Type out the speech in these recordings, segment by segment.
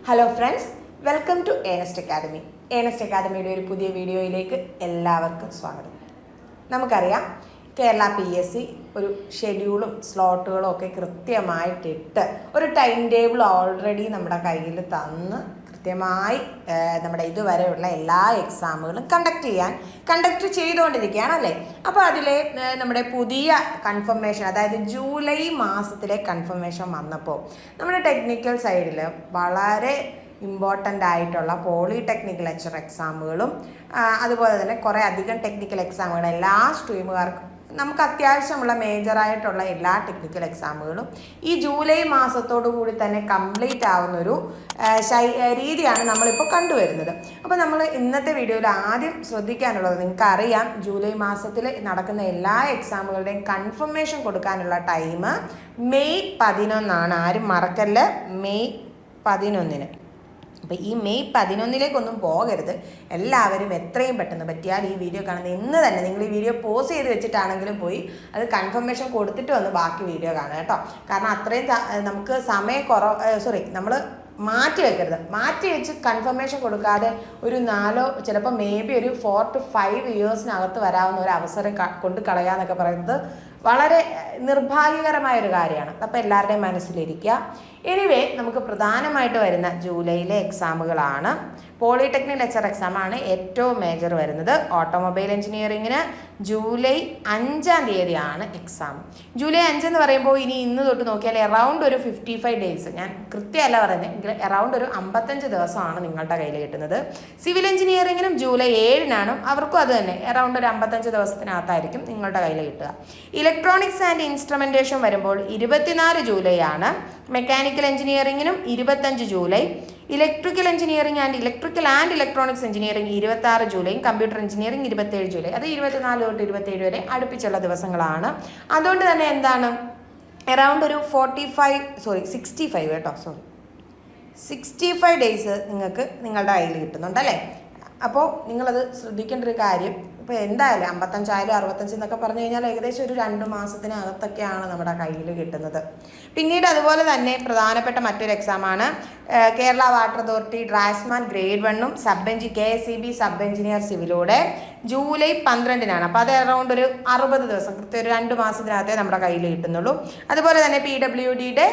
Hello friends, welcome to Ernest Academy. Ernest അക്കാദമിയുടെ ഒരു പുതിയ വീഡിയോയിലേക്ക് എല്ലാവർക്കും സ്വാഗതം. നമുക്കറിയാം, കേരള PSC ഒരു ഷെഡ്യൂളും സ്ലോട്ടുകളും ഒക്കെ കൃത്യമായിട്ടിട്ട് ഒരു ടൈം ടേബിൾ ഓൾറെഡി നമ്മുടെ കയ്യിൽ തന്ന് കൃത്യമായി നമ്മുടെ ഇതുവരെയുള്ള എല്ലാ എക്സാമുകളും കണ്ടക്ട് ചെയ്തുകൊണ്ടിരിക്കുകയാണല്ലേ. അപ്പോൾ അതിലെ നമ്മുടെ പുതിയ കൺഫർമേഷൻ, അതായത് ജൂലൈ മാസത്തിലെ കൺഫർമേഷൻ വന്നപ്പോൾ നമ്മുടെ ടെക്നിക്കൽ സൈഡിൽ വളരെ ഇമ്പോർട്ടൻ്റ് ആയിട്ടുള്ള പോളിടെക്നിക്കൽ ലെക്ചർ എക്സാമുകളും അതുപോലെ തന്നെ കുറേ അധികം ടെക്നിക്കൽ എക്സാമുകൾ എല്ലാ സ്ട്രീമുകാർക്കും നമുക്ക് അത്യാവശ്യമുള്ള മേജറായിട്ടുള്ള എല്ലാ ടെക്നിക്കൽ എക്സാമുകളും ഈ ജൂലൈ മാസത്തോടു കൂടി തന്നെ കംപ്ലീറ്റ് ആവുന്നൊരു രീതിയാണ് നമ്മളിപ്പോൾ കണ്ടുവരുന്നത്. അപ്പോൾ നമ്മൾ ഇന്നത്തെ വീഡിയോയിൽ ആദ്യം ശ്രദ്ധിക്കാനുള്ളത്, നിങ്ങൾക്കറിയാം ജൂലൈ മാസത്തിൽ നടക്കുന്ന എല്ലാ എക്സാമുകളുടെയും കൺഫർമേഷൻ കൊടുക്കാനുള്ള ടൈം മെയ് 11 ആരും മറക്കല്ല, മെയ് 11. അപ്പോൾ ഈ മെയ് 11 പോകരുത്. എല്ലാവരും എത്രയും പെട്ടെന്ന് പറ്റിയാൽ ഈ വീഡിയോ കാണുന്നത് ഇന്ന് തന്നെ നിങ്ങൾ ഈ വീഡിയോ പോസ് ചെയ്ത് വെച്ചിട്ടാണെങ്കിലും പോയി അത് കൺഫർമേഷൻ കൊടുത്തിട്ട് വന്ന് ബാക്കി വീഡിയോ കാണുക കേട്ടോ. കാരണം അത്രയും നമുക്ക് നമ്മൾ മാറ്റി വെച്ച് കൺഫർമേഷൻ കൊടുക്കാതെ ഒരു 4 ചിലപ്പോൾ ഒരു 4 to 5 ഇയേഴ്സിനകത്ത് വരാവുന്ന ഒരു അവസരം കൊണ്ട് കളയാന്നൊക്കെ പറയുന്നത് വളരെ നിർഭാഗ്യകരമായൊരു കാര്യമാണ്. അപ്പോൾ എല്ലാവരുടെയും മനസ്സിലിരിക്കുക. എനിവേ, നമുക്ക് പ്രധാനമായിട്ട് വരുന്ന ജൂലൈയിലെ എക്സാമുകളാണ്. പോളിടെക്നിക് ലെക്ചർ എക്സാമാണ് ഏറ്റവും മേജർ വരുന്നത്. ഓട്ടോമൊബൈൽ എഞ്ചിനീയറിങ്ങിന് ജൂലൈ 5 എക്സാം. ജൂലൈ 5 എന്ന് പറയുമ്പോൾ ഇന്ന് തൊട്ട് നോക്കിയാൽ അറൗണ്ട് ഒരു 55 ഡേയ്സ്, ഞാൻ കൃത്യമല്ല പറയുന്നത്, അറൗണ്ട് ഒരു 55 ദിവസമാണ് നിങ്ങളുടെ കയ്യിൽ കിട്ടുന്നത്. സിവിൽ എഞ്ചിനീയറിങ്ങിനും ജൂലൈ 7 അവർക്കും അത് തന്നെ അറൗണ്ട് ഒരു 55 ദിവസത്തിനകത്തായിരിക്കും നിങ്ങളുടെ കയ്യിൽ കിട്ടുക. ഇലക്ട്രോണിക്സ് ആൻഡ് ഇൻസ്ട്രുമെൻറ്റേഷൻ വരുമ്പോൾ 24 ജൂലൈ ആണ്. മെക്കാനിക്കൽ എഞ്ചിനീയറിങ്ങിനും 25 July. Electrical engineering and electronics engineering 26 ജൂലൈയും കമ്പ്യൂട്ടർ എഞ്ചിനീയറിംഗ് 27 ജൂലൈ. അത് 24 തൊട്ട് 27 വരെ അടുപ്പിച്ചുള്ള ദിവസങ്ങളാണ്. അതുകൊണ്ട് തന്നെ എന്താണ്, അറൗണ്ട് ഒരു 65 ഡേയ്സ് നിങ്ങൾക്ക് നിങ്ങളുടെ കയ്യിൽ കിട്ടുന്നുണ്ടല്ലേ. അപ്പോൾ നിങ്ങളത് ശ്രദ്ധിക്കേണ്ട ഒരു കാര്യം, ഇപ്പോൾ എന്തായാലും 55 65 എന്നൊക്കെ പറഞ്ഞു കഴിഞ്ഞാൽ ഏകദേശം ഒരു 2 മാസത്തിനകത്തൊക്കെയാണ് നമ്മുടെ കയ്യിൽ കിട്ടുന്നത്. പിന്നീട് അതുപോലെ തന്നെ പ്രധാനപ്പെട്ട മറ്റൊരു എക്സാമാണ് Kerala water authority draftsman grade 1 KSEB sub engineer സിവിലൂടെ ജൂലൈ 12 അപ്പോൾ അത് അറൗണ്ട് ഒരു 60 ദിവസം, കൃത്യം ഒരു 2 മാസത്തിനകത്തേ നമ്മുടെ കയ്യിൽ കിട്ടുന്നുള്ളൂ. അതുപോലെ തന്നെ PWDയുടെ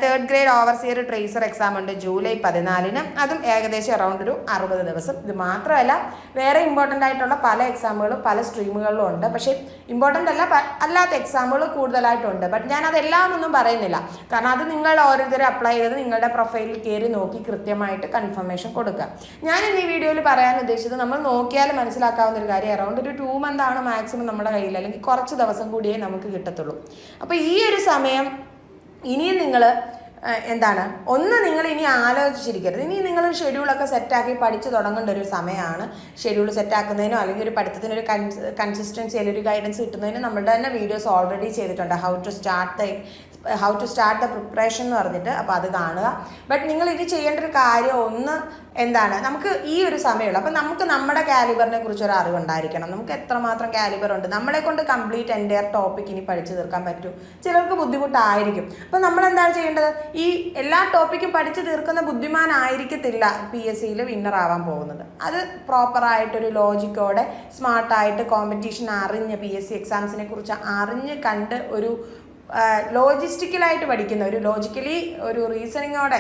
3rd grade overseer tracer exam ഉണ്ട് ജൂലൈ 14, അതും ഏകദേശം അറൗണ്ട് ഒരു 60 ദിവസം. ഇത് മാത്രമല്ല, വേറെ ഇമ്പോർട്ടൻ്റ് ആയിട്ടുള്ള പല എക്സാമുകളും പല സ്ട്രീമുകളിലും ഉണ്ട്. പക്ഷേ ഇമ്പോർട്ടൻ്റ് അല്ലാത്ത എക്സാമുകൾ കൂടുതലായിട്ടുണ്ട്. ബട്ട് ഞാൻ അതെല്ലാം ഒന്നും പറയുന്നില്ല, കാരണം അത് നിങ്ങൾ ഓരോരുത്തരും അപ്ലൈ ചെയ്തത് നിങ്ങളുടെ പ്രൊഫൈലിൽ കയറി നോക്കി കൃത്യമായിട്ട് കൺഫർമേഷൻ കൊടുക്കുക. ഞാൻ ഇന്ന് ഈ വീഡിയോയിൽ പറയാൻ ഉദ്ദേശിച്ചത്, നമ്മൾ നോക്കിയാൽ മനസ്സിലാക്കാവുന്ന ഒരു കാര്യം, അറൗണ്ട് ഒരു 2 month ആണ് മാക്സിമം നമ്മുടെ കയ്യിൽ, അല്ലെങ്കിൽ കുറച്ച് ദിവസം കൂടിയേ നമുക്ക് കിട്ടത്തുള്ളൂ. അപ്പോൾ ഈ ഒരു സമയം ഇനിയും നിങ്ങൾ നിങ്ങൾ ഇനി ആലോചിച്ചിരിക്കരുത്. ഇനി നിങ്ങൾ ഷെഡ്യൂളൊക്കെ സെറ്റാക്കി പഠിച്ചു തുടങ്ങേണ്ട ഒരു സമയമാണ്. ഷെഡ്യൂൾ സെറ്റാക്കുന്നതിനോ അല്ലെങ്കിൽ ഒരു പഠിത്തത്തിനൊരു കൺസിസ്റ്റൻസി അല്ലെങ്കിൽ ഒരു ഗൈഡൻസ് കിട്ടുന്നതിന് നമ്മളുടെ തന്നെ വീഡിയോസ് ഓൾറെഡി ചെയ്തിട്ടുണ്ട്. How to start the preparation എന്ന് പറഞ്ഞിട്ട്. അപ്പോൾ അത് കാണുക. ബട്ട് നിങ്ങൾ ഇത് ചെയ്യേണ്ട ഒരു കാര്യം നമുക്ക് ഈ ഒരു സമയമുള്ളൂ. അപ്പോൾ നമുക്ക് നമ്മുടെ കാലിബറിനെ കുറിച്ചൊരു അറിവുണ്ടായിരിക്കണം. നമുക്ക് എത്രമാത്രം കാലിബർ ഉണ്ട്, നമ്മളെ കൊണ്ട് കംപ്ലീറ്റ് എൻ്റയർ ടോപ്പിക് ഇനി പഠിച്ചു തീർക്കാൻ പറ്റും. ചിലർക്ക് ബുദ്ധിമുട്ടായിരിക്കും. അപ്പോൾ നമ്മളെന്താണ് ചെയ്യേണ്ടത്, ഈ എല്ലാ ടോപ്പിക്കും പഠിച്ചു തീർക്കുന്ന ബുദ്ധിമാനായിരിക്കത്തില്ല PSCയിൽ വിന്നർ ആവാൻ പോകുന്നത്. അത് പ്രോപ്പറായിട്ടൊരു ലോജിക്കോടെ സ്മാർട്ടായിട്ട് കോമ്പറ്റീഷൻ അറിഞ്ഞ് PSC എക്സാംസിനെ കുറിച്ച് അറിഞ്ഞ് കണ്ട് ഒരു ലോജിസ്റ്റിക്കലായിട്ട് പഠിക്കുന്ന ഒരു റീസണിങ്ങോടെ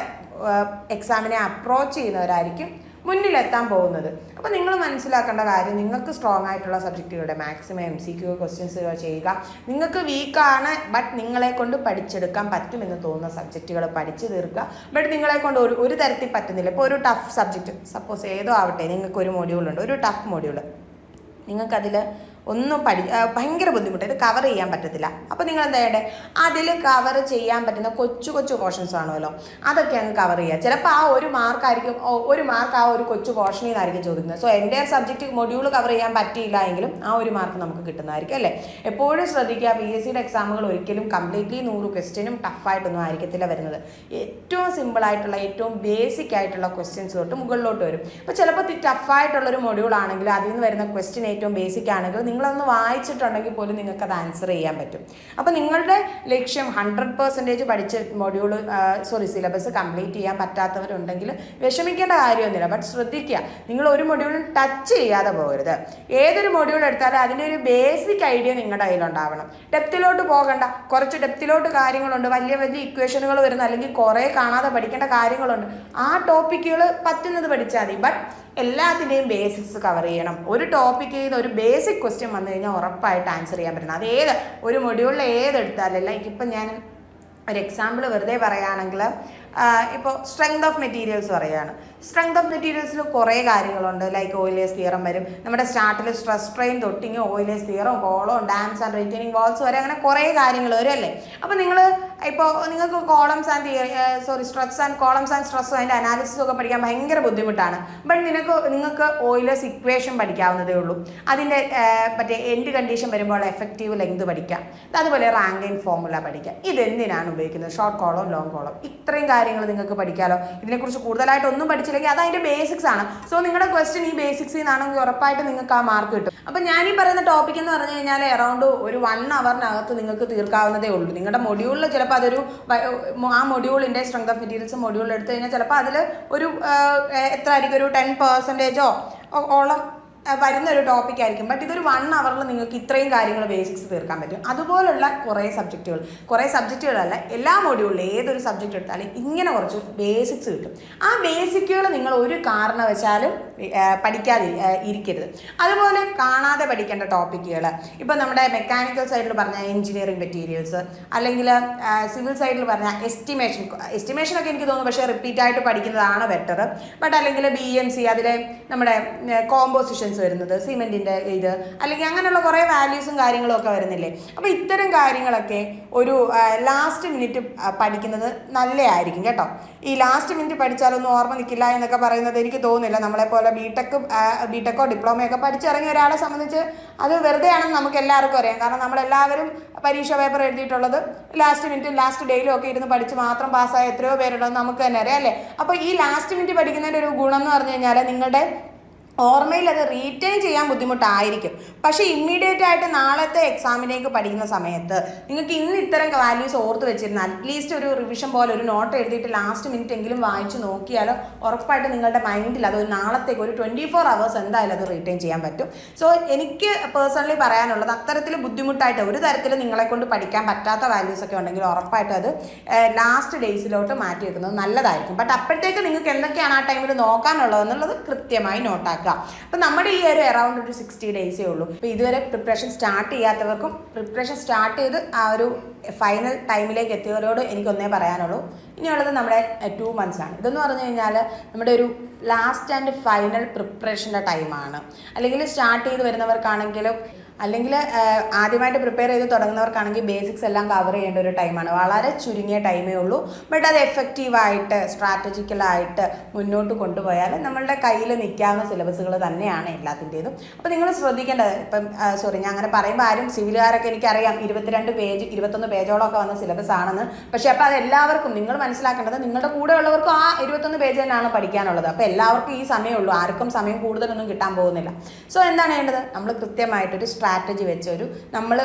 എക്സാമിനെ അപ്രോച്ച് ചെയ്യുന്നവരായിരിക്കും മുന്നിലെത്താൻ പോകുന്നത്. അപ്പോൾ നിങ്ങൾ മനസ്സിലാക്കേണ്ട കാര്യം, നിങ്ങൾക്ക് സ്ട്രോങ് ആയിട്ടുള്ള സബ്ജക്റ്റുകളുടെ മാക്സിമം MCQ ക്വസ്റ്റ്യൻസ് ചെയ്യുക. നിങ്ങൾക്ക് വീക്കാണ് ബട്ട് നിങ്ങളെ കൊണ്ട് പഠിച്ചെടുക്കാൻ പറ്റുമെന്ന് തോന്നുന്ന സബ്ജക്റ്റുകൾ പഠിച്ചു തീർക്കുക. ബട്ട് നിങ്ങളെ കൊണ്ട് ഒരു തരത്തിൽ പറ്റുന്നില്ല. ഇപ്പോൾ ഒരു ടഫ് സബ്ജക്റ്റ്, സപ്പോസ് ഏതോ ആവട്ടെ, നിങ്ങൾക്ക് ഒരു മൊഡ്യൂളുണ്ട്, ഒരു ടഫ് മൊഡ്യൂൾ, നിങ്ങൾക്കതിൽ ഭയങ്കര ബുദ്ധിമുട്ട്, ഇത് കവർ ചെയ്യാൻ പറ്റത്തില്ല. അപ്പോൾ നിങ്ങൾ എന്താ ചെയ്യേണ്ടത്, അതിൽ കവർ ചെയ്യാൻ പറ്റുന്ന കൊച്ചു പോർഷൻസ് ആണല്ലോ, അതൊക്കെ അങ്ങ് കവർ ചെയ്യുക. ചിലപ്പോൾ ആ ഒരു മാർക്ക് ആ ഒരു കൊച്ചു പോർഷനിൽ നിന്നായിരിക്കും ചോദിക്കുന്നത്. സോ എൻ്റെ സബ്ജക്റ്റ് മൊഡ്യൂൾ കവർ ചെയ്യാൻ പറ്റിയില്ല എങ്കിലും ആ ഒരു മാർക്ക് നമുക്ക് കിട്ടുന്നതായിരിക്കും അല്ലേ. എപ്പോഴും ശ്രദ്ധിക്കുക, PSCയുടെ എക്സാമുകൾ ഒരിക്കലും കംപ്ലീറ്റ്ലി 100 ക്വസ്റ്റ്യനും ടഫായിട്ടൊന്നും ആയിരിക്കത്തില്ല വരുന്നത്. ഏറ്റവും സിമ്പിളായിട്ടുള്ള ഏറ്റവും ബേസിക് ആയിട്ടുള്ള ക്വസ്റ്റ്യൻസ് തൊട്ട് മുകളിലോട്ട് വരും. അപ്പോൾ ചിലപ്പോൾ ടഫായിട്ടുള്ളൊരു മൊഡ്യൂൾ ആണെങ്കിൽ അതിൽ നിന്ന് വരുന്ന ക്വസ്റ്റ്യൻ ഏറ്റവും ബേസിക് ആണെങ്കിൽ നിങ്ങളൊന്ന് വായിച്ചിട്ടുണ്ടെങ്കിൽ പോലും നിങ്ങൾക്കത് ആൻസർ ചെയ്യാൻ പറ്റും. അപ്പോൾ നിങ്ങളുടെ ലക്ഷ്യം 100% പഠിച്ച് സിലബസ് കംപ്ലീറ്റ് ചെയ്യാൻ പറ്റാത്തവരുണ്ടെങ്കിൽ വിഷമിക്കേണ്ട കാര്യമൊന്നുമില്ല. ബട്ട് ശ്രദ്ധിക്കുക, നിങ്ങൾ ഒരു മൊഡ്യൂളും ടച്ച് ചെയ്യാതെ പോകരുത്. ഏതൊരു മൊഡ്യൂൾ എടുത്താലും അതിൻ്റെ ഒരു ബേസിക് ഐഡിയ നിങ്ങളുടെ കയ്യിലുണ്ടാവണം. ഡെപ്തിലോട്ട് പോകണ്ട. കുറച്ച് ഡെപ്തിലോട്ട് കാര്യങ്ങളുണ്ട്, വലിയ വലിയ ഇക്വേഷനുകൾ വരുന്ന അല്ലെങ്കിൽ കുറേ കാണാതെ പഠിക്കേണ്ട കാര്യങ്ങളുണ്ട്. ആ ടോപ്പിക്കുകൾ പറ്റുന്നത് പഠിച്ചാൽ മതി. ബട്ട് എല്ലാത്തിൻ്റെയും ബേസിക്സ് കവർ ചെയ്യണം. ഒരു ടോപ്പിക്കിൽ നിന്ന് ഒരു ബേസിക് ക്വസ്റ്റ്യൻ വന്നു കഴിഞ്ഞാൽ ഉറപ്പായിട്ട് ആൻസർ ചെയ്യാൻ പറ്റണം. അത് ഒരു മൊഡ്യൂളിൽ ഏതെടുത്താലല്ല. ഇപ്പം ഞാൻ ഒരു എക്സാമ്പിൾ വെറുതെ പറയുകയാണെങ്കിൽ, ഇപ്പോൾ സ്ട്രെങ്ത് ഓഫ് മെറ്റീരിയൽസ് പറയുകയാണ്. സ്ട്രെങ്ത് ഓഫ് മെറ്റീരിയൽസിൽ കുറേ കാര്യങ്ങളുണ്ട്. ലൈക്ക് ഓയിലേഴ്സ് തിയറം വരും. നമ്മുടെ സ്റ്റാർട്ടിൽ സ്ട്രെസ് സ്ട്രെയിൻ തൊട്ടിങ് Euler's theorem, column, dams and retaining walls വരെ അങ്ങനെ കുറേ കാര്യങ്ങൾ വരും അല്ലേ. അപ്പോൾ നിങ്ങൾക്ക് columns and stress and columns and സ്ട്രെസ്സും അതിൻ്റെ അനാലിസിസും ഒക്കെ പഠിക്കാൻ ഭയങ്കര ബുദ്ധിമുട്ടാണ്. ബട്ട് നിങ്ങൾക്ക് ഓയിലേഴ്സ് ഇക്വേഷൻ പഠിക്കാവുന്നതേ ഉള്ളൂ. അതിൻ്റെ മറ്റേ എൻഡ് കണ്ടീഷൻ വരുമ്പോൾ എഫക്റ്റീവ് ലെങ്ത് പഠിക്കാം. അതുപോലെ റാങ്കൈൻ ഫോർമുല പഠിക്കാം. ഇതെന്തിനാണ് ഉപയോഗിക്കുന്നത്? ഷോർട്ട് കോളം, ലോങ് കോളം, ഇത്രയും കാര്യങ്ങൾ നിങ്ങൾക്ക് പഠിക്കാമല്ലോ. ഇതിനെക്കുറിച്ച് കൂടുതലായിട്ട് ഒന്നും പഠിച്ചില്ലെങ്കിൽ അത് അതിൻ്റെ ബേസിക്സ് ആണ്. സോ നിങ്ങളുടെ ക്വസ്റ്റ്യൻ ഈ ബേസിക്സിൽ നിന്നാണെങ്കിൽ ഉറപ്പായിട്ട് നിങ്ങൾക്ക് ആ മാർക്ക് കിട്ടും. അപ്പം ഞാനീ പറയുന്ന ടോപ്പിക് എന്ന് പറഞ്ഞു കഴിഞ്ഞാൽ അറൗണ്ട് ഒരു 1 hour നിങ്ങൾക്ക് തീർക്കാവുന്നതേ ഉള്ളൂ. നിങ്ങളുടെ മൊഡ്യൂളിൽ ചിലപ്പോൾ അതൊരു ആ മൊഡ്യൂളിൻ്റെ സ്ട്രെങ്ത് ഓഫ് മെറ്റീരിയൽസ് മൊഡ്യൂളിൽ എടുത്തു കഴിഞ്ഞാൽ ചിലപ്പോൾ അതിൽ ഒരു എത്ര ആയിരിക്കും, ഒരു 10% ഓളം വരുന്നൊരു ടോപ്പിക് ആയിരിക്കും. ബട്ട് ഇതൊരു 1 hour നിങ്ങൾക്ക് ഇത്രയും കാര്യങ്ങൾ ബേസിക്സ് തീർക്കാൻ പറ്റും. അതുപോലുള്ള കുറേ സബ്ജക്റ്റുകളല്ല, എല്ലാ മൊഡ്യൂളിലും ഏതൊരു സബ്ജക്റ്റ് എടുത്താലും ഇങ്ങനെ കുറച്ച് ബേസിക്സ് കിട്ടും. ആ ബേസിക്കുകൾ നിങ്ങൾ ഒരു കാരണവശാലും പഠിക്കാതെ ഇരിക്കരുത്. അതുപോലെ കാണാതെ പഠിക്കേണ്ട ടോപ്പിക്കുകൾ, ഇപ്പം നമ്മുടെ മെക്കാനിക്കൽ സൈഡിൽ പറഞ്ഞാൽ എഞ്ചിനീയറിംഗ് മെറ്റീരിയൽസ്, അല്ലെങ്കിൽ സിവിൽ സൈഡിൽ പറഞ്ഞാൽ എസ്റ്റിമേഷനൊക്കെ എനിക്ക് തോന്നുന്നു പക്ഷേ റിപ്പീറ്റായിട്ട് പഠിക്കുന്നതാണ് ബെറ്റർ. ബട്ട് അല്ലെങ്കിൽ BMC അതിലെ നമ്മുടെ കോമ്പോസിഷൻസ് വരുന്നത്, സിമെൻറ്റിൻ്റെ ഇത്, അല്ലെങ്കിൽ അങ്ങനെയുള്ള കുറേ വാല്യൂസും കാര്യങ്ങളും ഒക്കെ വരുന്നില്ലേ. അപ്പോൾ ഇത്തരം കാര്യങ്ങളൊക്കെ ഒരു ലാസ്റ്റ് മിനിറ്റ് പഠിക്കുന്നത് നല്ലതായിരിക്കും കേട്ടോ. ഈ ലാസ്റ്റ് മിനിറ്റ് പഠിച്ചാലൊന്നും ഓർമ്മ നിൽക്കില്ല എന്നൊക്കെ പറയുന്നത് എനിക്ക് തോന്നുന്നില്ല. നമ്മളെപ്പോലെ ബിടെക്കോ ഡിപ്ലോമയൊക്കെ പഠിച്ചിറങ്ങിയ ഒരാളെ സംബന്ധിച്ച് അത് വെറുതെയാണെന്ന് നമുക്ക് എല്ലാവർക്കും അറിയാം. കാരണം നമ്മളെല്ലാവരും പരീക്ഷ പേപ്പർ എഴുതിയിട്ടുള്ളത് ലാസ്റ്റ് മിനിറ്റും ലാസ്റ്റ് ഡേയിലും ഒക്കെ ഇരുന്ന് പഠിച്ച് മാത്രം പാസ്സായ എത്രയോ പേരുണ്ടെന്ന് നമുക്ക് തന്നെ അറിയാം അല്ലേ. അപ്പോൾ ഈ ലാസ്റ്റ് മിനിറ്റ് പഠിക്കുന്നതിൻ്റെ ഒരു ഗുണം എന്ന് പറഞ്ഞു കഴിഞ്ഞാൽ നിങ്ങളുടെ ഓർമ്മയിൽ അത് റീറ്റെയിൻ ചെയ്യാൻ ബുദ്ധിമുട്ടായിരിക്കും. പക്ഷേ ഇമ്മീഡിയറ്റ് ആയിട്ട് നാളത്തെ എക്സാമിലേക്ക് പഠിക്കുന്ന സമയത്ത് നിങ്ങൾക്ക് ഇന്ന് ഇത്തരം വാല്യൂസ് ഓർത്ത് വെച്ചിരുന്ന അറ്റ്ലീസ്റ്റ് ഒരു റിവിഷൻ പോലെ ഒരു നോട്ട് എഴുതിയിട്ട് ലാസ്റ്റ് മിനിറ്റ് എങ്കിലും വായിച്ച് നോക്കിയാലോ ഉറപ്പായിട്ട് നിങ്ങളുടെ മൈൻഡിൽ അത് നാളത്തേക്ക് ഒരു 24 hours എന്തായാലും അത് റീറ്റെയിൻ ചെയ്യാൻ പറ്റും. സോ എനിക്ക് പേഴ്സണലി പറയാനുള്ളത്, അത്തരത്തിൽ ബുദ്ധിമുട്ടായിട്ട് ഒരു തരത്തിൽ നിങ്ങളെ കൊണ്ട് പഠിക്കാൻ പറ്റാത്ത വാല്യൂസ് ഒക്കെ ഉണ്ടെങ്കിൽ ഉറപ്പായിട്ട് അത് ലാസ്റ്റ് ഡേയ്സിലോട്ട് മാറ്റി വെക്കുന്നത് നല്ലതായിരിക്കും. ബട്ട് അപ്പോഴത്തേക്ക് നിങ്ങൾക്ക് എന്തൊക്കെയാണ് ആ ടൈമിൽ നോക്കാനുള്ളതെന്നുള്ളത് കൃത്യമായി നോട്ടാക്കുക. അപ്പം നമ്മുടെ ഈ ഒരു അറൗണ്ട് ഒരു 60 days ഉള്ളൂ. അപ്പോൾ ഇതുവരെ പ്രിപ്പറേഷൻ സ്റ്റാർട്ട് ചെയ്യാത്തവർക്കും പ്രിപ്പറേഷൻ സ്റ്റാർട്ട് ചെയ്ത് ആ ഒരു ഫൈനൽ ടൈമിലേക്ക് എത്തിയവരോട് എനിക്കൊന്നേ പറയാനുള്ളൂ, ഇനിയുള്ളത് നമ്മുടെ 2 months ആണ്. ഇതെന്ന് പറഞ്ഞു കഴിഞ്ഞാൽ നമ്മുടെ ഒരു ലാസ്റ്റ് ആൻഡ് ഫൈനൽ പ്രിപ്പറേഷൻ്റെ ടൈമാണ്. അല്ലെങ്കിൽ സ്റ്റാർട്ട് ചെയ്ത് വരുന്നവർക്കാണെങ്കിലും അല്ലെങ്കിൽ ആദ്യമായിട്ട് പ്രിപ്പയർ ചെയ്ത് തുടങ്ങുന്നവർക്കാണെങ്കിൽ ബേസിക്സ് എല്ലാം കവർ ചെയ്യേണ്ട ഒരു ടൈമാണ്. വളരെ ചുരുങ്ങിയ ടൈമേ ഉള്ളൂ. ബട്ട് അത് എഫക്റ്റീവായിട്ട് സ്ട്രാറ്റജിക്കലായിട്ട് മുന്നോട്ട് കൊണ്ടുപോയാൽ നമ്മളുടെ കയ്യിൽ നിൽക്കാവുന്ന സിലബസുകൾ തന്നെയാണ് എല്ലാത്തിൻ്റേതും. അപ്പോൾ നിങ്ങൾ ശ്രദ്ധിക്കേണ്ടത്, ഞാൻ അങ്ങനെ പറയുമ്പോൾ ആരും സിവിലുകാരൊക്കെ എനിക്കറിയാം 22 പേജ് 21 പേജോളമൊക്കെ വന്ന സിലബസ് ആണെന്ന്. പക്ഷേ അപ്പോൾ അത് എല്ലാവർക്കും നിങ്ങൾ മനസ്സിലാക്കേണ്ടത് നിങ്ങളുടെ കൂടെ ഉള്ളവർക്കും ആ 21 പേജ് തന്നെയാണ് പഠിക്കാനുള്ളത്. അപ്പോൾ എല്ലാവർക്കും ഈ സമയമുള്ളൂ, ആർക്കും സമയം കൂടുതലൊന്നും കിട്ടാൻ പോകുന്നില്ല. സോ എന്താണ് വേണ്ടത്? നമ്മൾ കൃത്യമായിട്ടൊരു സ്ട്രാറ്റജി വെച്ചൊരു നമ്മൾ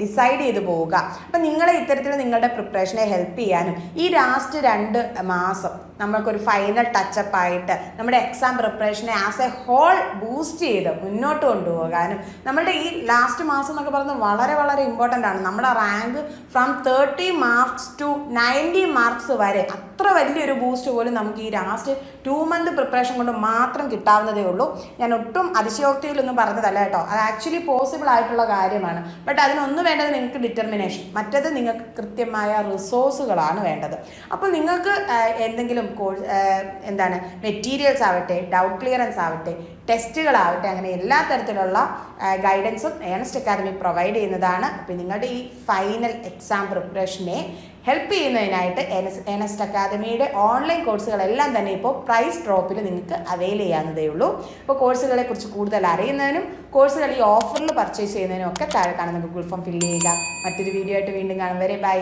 ഡിസൈഡ് ചെയ്ത് പോവുക. അപ്പം നിങ്ങളെ ഇത്തരത്തിൽ നിങ്ങളുടെ പ്രിപ്പറേഷനെ ഹെൽപ്പ് ചെയ്യാനും ഈ ലാസ്റ്റ് 2 മാസം നമ്മൾക്കൊരു ഫൈനൽ ടച്ചപ്പ് ആയിട്ട് നമ്മുടെ എക്സാം പ്രിപ്പറേഷനെ ആസ് എ ഹോൾ ബൂസ്റ്റ് ചെയ്ത് മുന്നോട്ട് കൊണ്ടുപോകാനും നമ്മളുടെ ഈ ലാസ്റ്റ് മാസം എന്നൊക്കെ പറയുന്നത് വളരെ വളരെ ഇമ്പോർട്ടൻ്റ് ആണ്. നമ്മുടെ rank from 30 marks to 90 marks വരെ അത്ര വലിയൊരു ബൂസ്റ്റ് പോലും നമുക്ക് ഈ ലാസ്റ്റ് 2 month പ്രിപ്പറേഷൻ കൊണ്ട് മാത്രം കിട്ടാവുന്നതേ ഉള്ളൂ. ഞാൻ ഒട്ടും അതിശയോക്തിയിലൊന്നും പറഞ്ഞതല്ല കേട്ടോ, അത് ആക്ച്വലി പോസിബിൾ ആയിട്ടുള്ള കാര്യമാണ്. ബട്ട് അതിനൊന്നും വേണ്ടത് നിങ്ങൾക്ക് ഡിറ്റർമിനേഷൻ, മറ്റത് നിങ്ങൾക്ക് കൃത്യമായ റിസോഴ്സുകളാണ് വേണ്ടത്. അപ്പോൾ നിങ്ങൾക്ക് എന്തെങ്കിലും മെറ്റീരിയൽസ് ആവട്ടെ, ഡൗട്ട് ക്ലിയറൻസ് ആവട്ടെ, ടെസ്റ്റുകളാവട്ടെ, അങ്ങനെ എല്ലാ തരത്തിലുള്ള ഗൈഡൻസും ഏണസ്റ്റ് അക്കാദമി പ്രൊവൈഡ് ചെയ്യുന്നതാണ്. അപ്പോൾ നിങ്ങളുടെ ഈ ഫൈനൽ എക്സാം പ്രിപ്പറേഷനെ ഹെൽപ്പ് ചെയ്യുന്നതിനായിട്ട് ഏണസ്റ്റ് അക്കാദമിയുടെ ഓൺലൈൻ കോഴ്സുകളെല്ലാം തന്നെ ഇപ്പോൾ പ്രൈസ് ഡ്രോപ്പിൽ നിങ്ങൾക്ക് അവൈൽ ചെയ്യാവുന്നതേ ഉള്ളൂ. അപ്പോൾ കോഴ്സുകളെ കുറിച്ച് കൂടുതൽ അറിയുന്നതിനും കോഴ്സുകൾ ഈ ഓഫറിൽ പർച്ചേസ് ചെയ്യുന്നതിനും ഒക്കെ താഴെ കാണുന്ന ഗൂഗിൾ ഫോം ഫില്ല് ചെയ്യുക. മറ്റൊരു വീഡിയോ ആയിട്ട് വീണ്ടും കാണും വരെ ബൈ.